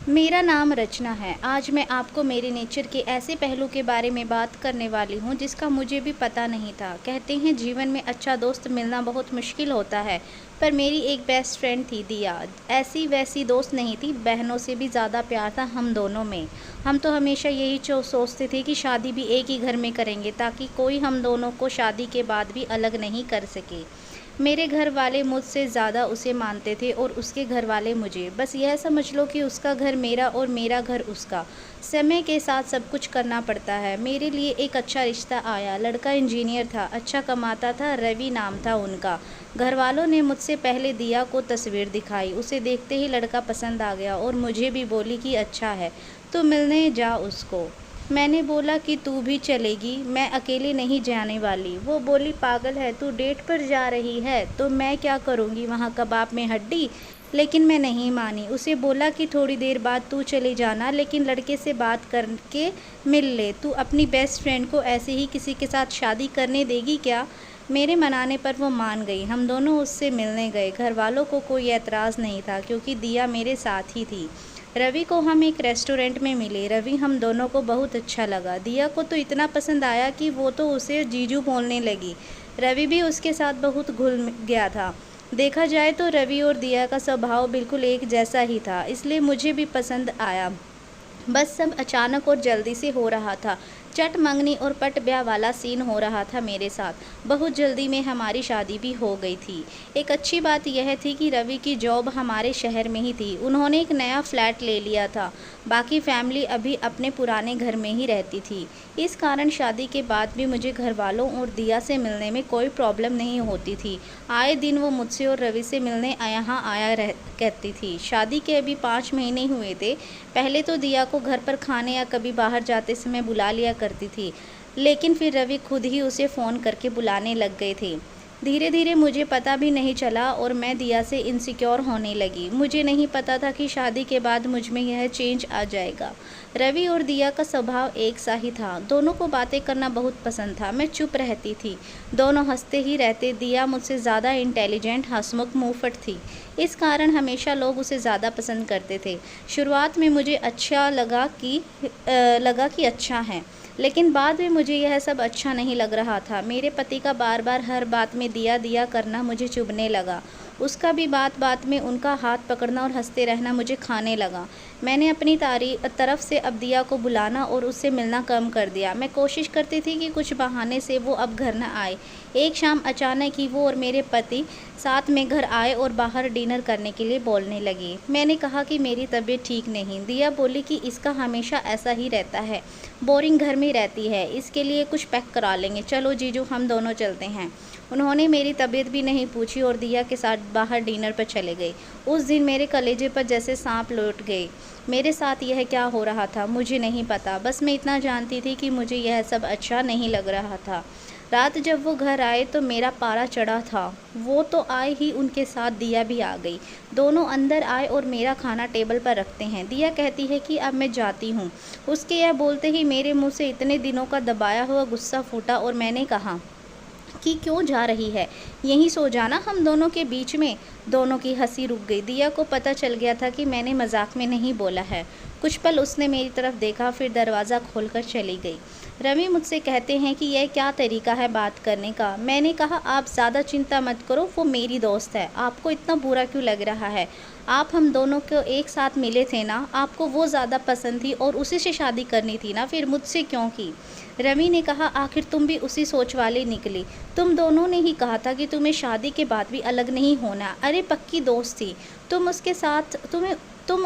मेरा नाम रचना है। आज मैं आपको मेरे नेचर के ऐसे पहलू के बारे में बात करने वाली हूँ जिसका मुझे भी पता नहीं था। कहते हैं जीवन में अच्छा दोस्त मिलना बहुत मुश्किल होता है, पर मेरी एक बेस्ट फ्रेंड थी दिया। ऐसी वैसी दोस्त नहीं थी, बहनों से भी ज़्यादा प्यार था हम दोनों में। हम तो हमेशा यही सोचते थे कि शादी भी एक ही घर में करेंगे ताकि कोई हम दोनों को शादी के बाद भी अलग नहीं कर सके। मेरे घर वाले मुझसे ज़्यादा उसे मानते थे और उसके घर वाले मुझे। बस यह समझ लो कि उसका घर मेरा और मेरा घर उसका। समय के साथ सब कुछ करना पड़ता है। मेरे लिए एक अच्छा रिश्ता आया। लड़का इंजीनियर था, अच्छा कमाता था, रवि नाम था उनका। घर वालों ने मुझसे पहले दिया को तस्वीर दिखाई। उसे देखते ही लड़का पसंद आ गया और मुझे भी बोली कि अच्छा है, तो मिलने जा उसको। मैंने बोला कि तू भी चलेगी, मैं अकेले नहीं जाने वाली। वो बोली पागल है तू, डेट पर जा रही है तो मैं क्या करूँगी वहाँ कबाब में हड्डी। लेकिन मैं नहीं मानी। उसे बोला कि थोड़ी देर बाद तू चले जाना, लेकिन लड़के से बात करके मिल ले। तू अपनी बेस्ट फ्रेंड को ऐसे ही किसी के साथ शादी करने देगी क्या? मेरे मनाने पर वो मान गई। हम दोनों उससे मिलने गए। घर वालों को कोई एतराज़ नहीं था क्योंकि दिया मेरे साथ ही थी। रवि को हम एक रेस्टोरेंट में मिले। रवि हम दोनों को बहुत अच्छा लगा। दिया को तो इतना पसंद आया कि वो तो उसे जीजू बोलने लगी। रवि भी उसके साथ बहुत घुल गया था। देखा जाए तो रवि और दिया का स्वभाव बिल्कुल एक जैसा ही था, इसलिए मुझे भी पसंद आया। बस सब अचानक और जल्दी से हो रहा था। चट मंगनी और पट ब्याह वाला सीन हो रहा था मेरे साथ। बहुत जल्दी में हमारी शादी भी हो गई थी। एक अच्छी बात यह थी कि रवि की जॉब हमारे शहर में ही थी। उन्होंने एक नया फ्लैट ले लिया था। बाकी फैमिली अभी अपने पुराने घर में ही रहती थी। इस कारण शादी के बाद भी मुझे घर वालों और दिया से मिलने में कोई प्रॉब्लम नहीं होती थी। आए दिन वो मुझसे और रवि से मिलने यहाँ आया करती थी। शादी के अभी 5 महीने हुए थे। पहले तो दिया को घर पर खाने या कभी बाहर जाते समय बुला लिया करती थी, लेकिन फिर रवि खुद ही उसे फ़ोन करके बुलाने लग गए थे। धीरे धीरे मुझे पता भी नहीं चला और मैं दिया से इनसिक्योर होने लगी। मुझे नहीं पता था कि शादी के बाद मुझ में यह चेंज आ जाएगा। रवि और दिया का स्वभाव एक सा ही था। दोनों को बातें करना बहुत पसंद था। मैं चुप रहती थी, दोनों हंसते ही रहते। दिया मुझसे ज़्यादा इंटेलिजेंट, हंसमुख, मुंहफट थी। इस कारण हमेशा लोग उसे ज़्यादा पसंद करते थे। शुरुआत में मुझे अच्छा लगा कि अच्छा है, लेकिन बाद में मुझे यह सब अच्छा नहीं लग रहा था। मेरे पति का बार बार हर बात में दिया दिया करना मुझे चुभने लगा। उसका भी बात बात में उनका हाथ पकड़ना और हंसते रहना मुझे खाने लगा। मैंने अपनी तरफ से अब दिया को बुलाना और उससे मिलना कम कर दिया। मैं कोशिश करती थी कि कुछ बहाने से वो अब घर न आए। एक शाम अचानक ही वो और मेरे पति साथ में घर आए और बाहर डिनर करने के लिए बोलने लगे। मैंने कहा कि मेरी तबीयत ठीक नहीं। दिया बोली कि इसका हमेशा ऐसा ही रहता है, बोरिंग घर में रहती है, इसके लिए कुछ पैक करा लेंगे। चलो जीजू, हम दोनों चलते हैं। उन्होंने मेरी तबीयत भी नहीं पूछी और दिया के साथ बाहर डिनर पर चले गए। उस दिन मेरे कलेजे पर जैसे सांप लौट गए। मेरे साथ यह क्या हो रहा था मुझे नहीं पता। बस मैं इतना जानती थी कि मुझे यह सब अच्छा नहीं लग रहा था। रात जब वो घर आए तो मेरा पारा चढ़ा था। वो तो आए ही उनके साथ दिया भी आ गई। दोनों अंदर आए और मेरा खाना टेबल पर रखते हैं। दिया कहती है कि अब मैं जाती हूँ। उसके यह बोलते ही मेरे मुंह से इतने दिनों का दबाया हुआ गुस्सा फूटा और मैंने कहा कि क्यों जा रही है, यहीं सो जाना हम दोनों के बीच में। दोनों की हंसी रुक गई। दिया को पता चल गया था कि मैंने मजाक में नहीं बोला है। कुछ पल उसने मेरी तरफ देखा, फिर दरवाज़ा खोलकर चली गई। रवि मुझसे कहते हैं कि यह क्या तरीका है बात करने का। मैंने कहा आप ज़्यादा चिंता मत करो, वो मेरी दोस्त है, आपको इतना बुरा क्यों लग रहा है? आप हम दोनों को एक साथ मिले थे ना, आपको वो ज़्यादा पसंद थी और उसी से शादी करनी थी ना, फिर मुझसे क्यों की? रवि ने कहा आखिर तुम भी उसी सोच वाली निकली। तुम दोनों ने ही कहा था कि तुम्हें शादी के बाद भी अलग नहीं होना। अरे पक्की दोस्त थी, तुम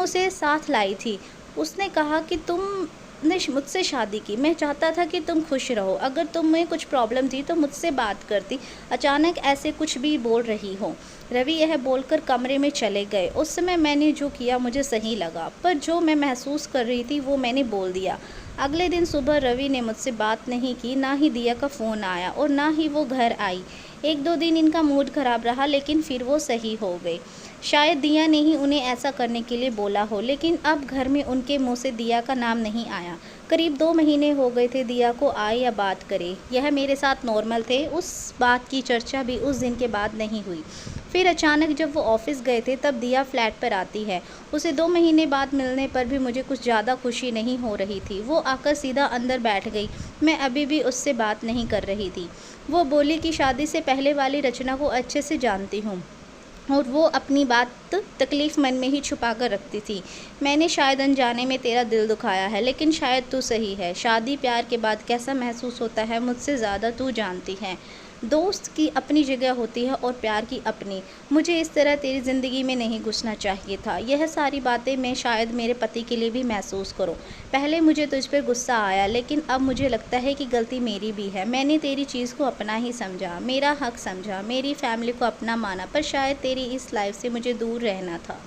उसे साथ लाई थी। उसने कहा कि तुमने मुझसे शादी की, मैं चाहता था कि तुम खुश रहो। अगर तुम्हें कुछ प्रॉब्लम थी तो मुझसे बात करती, अचानक ऐसे कुछ भी बोल रही हो। रवि यह बोलकर कमरे में चले गए। उस समय मैंने जो किया मुझे सही लगा, पर जो मैं महसूस कर रही थी वो मैंने बोल दिया। अगले दिन सुबह रवि ने मुझसे बात नहीं की, ना ही दिया का फ़ोन आया और ना ही वो घर आई। 1-2 दिन इनका मूड खराब रहा, लेकिन फिर वो सही हो गए। शायद दिया ने ही उन्हें ऐसा करने के लिए बोला हो, लेकिन अब घर में उनके मुंह से दिया का नाम नहीं आया। करीब 2 महीने हो गए थे दिया को आए या बात करे। यह मेरे साथ नॉर्मल थे। उस बात की चर्चा भी उस दिन के बाद नहीं हुई। फिर अचानक जब वो ऑफ़िस गए थे तब दिया फ्लैट पर आती है। उसे 2 महीने बाद मिलने पर भी मुझे कुछ ज़्यादा खुशी नहीं हो रही थी। वो आकर सीधा अंदर बैठ गई। मैं अभी भी उससे बात नहीं कर रही थी। वो बोली कि शादी से पहले वाली रचना को अच्छे से जानती हूँ और वो अपनी बात तकलीफ़ मन में ही छुपा कर रखती थी। मैंने शायद अनजाने में तेरा दिल दुखाया है, लेकिन शायद तू सही है। शादी प्यार के बाद कैसा महसूस होता है मुझसे ज़्यादा तू जानती है। दोस्त की अपनी जगह होती है और प्यार की अपनी। मुझे इस तरह तेरी ज़िंदगी में नहीं घुसना चाहिए था। यह सारी बातें मैं शायद मेरे पति के लिए भी महसूस करूं। पहले मुझे तुझ पर गुस्सा आया, लेकिन अब मुझे लगता है कि गलती मेरी भी है। मैंने तेरी चीज़ को अपना ही समझा, मेरा हक समझा, मेरी फैमिली को अपना माना, पर शायद तेरी इस लाइफ से मुझे दूर रहना था।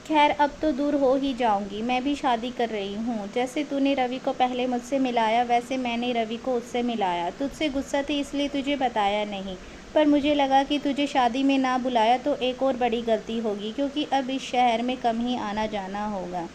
खैर, अब तो दूर हो ही जाऊंगी। मैं भी शादी कर रही हूँ। जैसे तूने रवि को पहले मुझसे मिलाया, वैसे मैंने रवि को उससे मिलाया। तुझसे गुस्सा थी इसलिए तुझे बताया नहीं, पर मुझे लगा कि तुझे शादी में ना बुलाया तो एक और बड़ी गलती होगी, क्योंकि अब इस शहर में कम ही आना जाना होगा।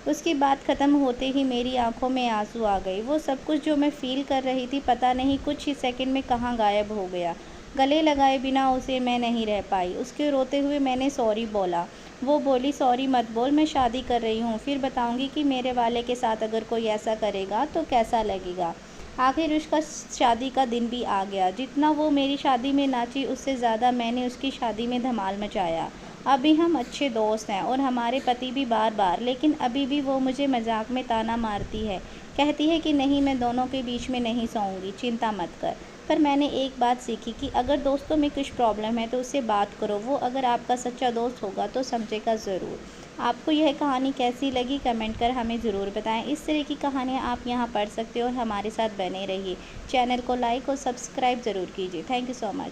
उसकी बात ख़त्म होते ही मेरी आंखों में आंसू आ गए। वो सब कुछ जो मैं फ़ील कर रही थी, पता नहीं कुछ ही सेकंड में कहाँ गायब हो गया। गले लगाए बिना उसे मैं नहीं रह पाई। उसके रोते हुए मैंने सॉरी बोला। वो बोली, सॉरी मत बोल, मैं शादी कर रही हूँ, फिर बताऊँगी कि मेरे वाले के साथ अगर कोई ऐसा करेगा तो कैसा लगेगा। आखिर उसका शादी का दिन भी आ गया। जितना वो मेरी शादी में नाची, उससे ज़्यादा मैंने उसकी शादी में धमाल मचाया। अभी हम अच्छे दोस्त हैं और हमारे पति भी बार बार, लेकिन अभी भी वो मुझे मजाक में ताना मारती है। कहती है कि नहीं, मैं दोनों के बीच में नहीं सोऊंगी, चिंता मत कर। पर मैंने एक बात सीखी कि अगर दोस्तों में कुछ प्रॉब्लम है तो उससे बात करो। वो अगर आपका सच्चा दोस्त होगा तो समझेगा ज़रूर। आपको यह कहानी कैसी लगी कमेंट कर हमें ज़रूर बताएं। इस तरह की कहानियाँ आप यहाँ पढ़ सकते हो और हमारे साथ बने रहिए। चैनल को लाइक और सब्सक्राइब ज़रूर कीजिए। Thank you so much.